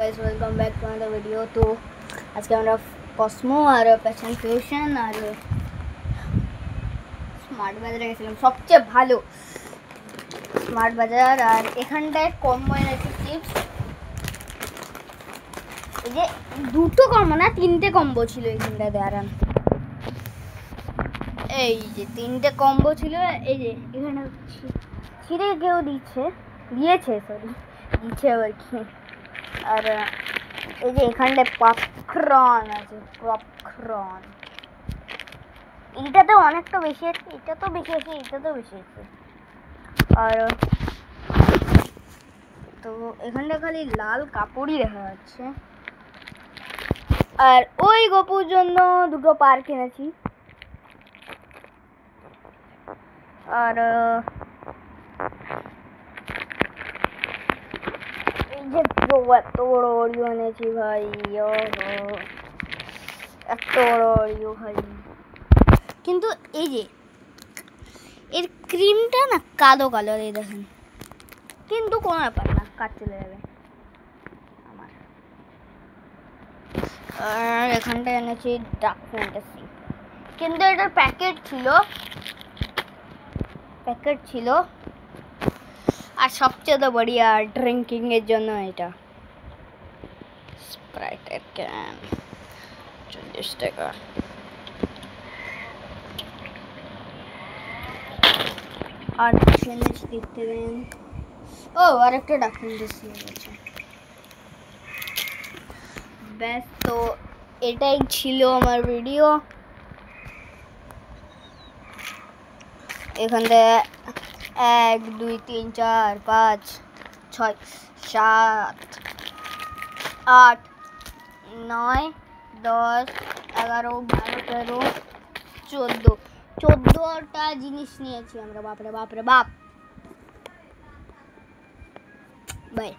guys, welcome back to another video. তো আজকে আমরা কসমো আর প্যাশন ফিউশন আর স্মার্ট বাজারে গেছিলাম, সবচেয়ে ভালো স্মার্ট বাজার। আর এখানটায় কম্বো এনেছি চিপস, এই যে দুটো কম্বো না তিনটে কম্বো ছিল এখানটায়। দাঁড়ান, এই যে তিনটে কম্বো ছিল, এই যে এখানে ছিঁড়ে কেউ দিয়েছে আবার কি। আর এই যে এখানটায় পপকর্ন আছে, পপকর্ন এইটাতে অনেকটা বেশি আছে, এটা তো বেশি আছে, এটা তো বেশি আছে। আর তো এখানটা খালি লাল কাপড়ই দেখা যাচ্ছে। আর ওই গপুর জন্য দুটো পার কিনেছি। আর এই যে এত বড় অরিও এনেছি ভাই, এত বড় অরিও ভাই। কিন্তু এই যে এর ক্রিমটা না কালো কালার, এই দেখেন, কিন্তু কোনো ব্যাপার না, কাজ চলে যাবে আমার। আর এখানটা এনেছি ডার্ক ফ্যান্টাসি, কিন্তু এটার প্যাকেট ছিল। আর সবচেয়ে তো বড়িয়া ড্রিঙ্কিং এর জন্য এটা স্প্রাইটের ক্যান, 40 টাকা। আর এনেছি দেখতে পেন, ও আরেকটা ডার্ক ফ্যান্টাসি আছে। ব্যাস, তো এটাই ছিল আমার ভিডিও। এখান থেকে 1 2 3 4 5 6 7 8 9 10 11 12 13 14টা জিনিস নিয়েছি আমরা। বাপরে বাপ। বাই।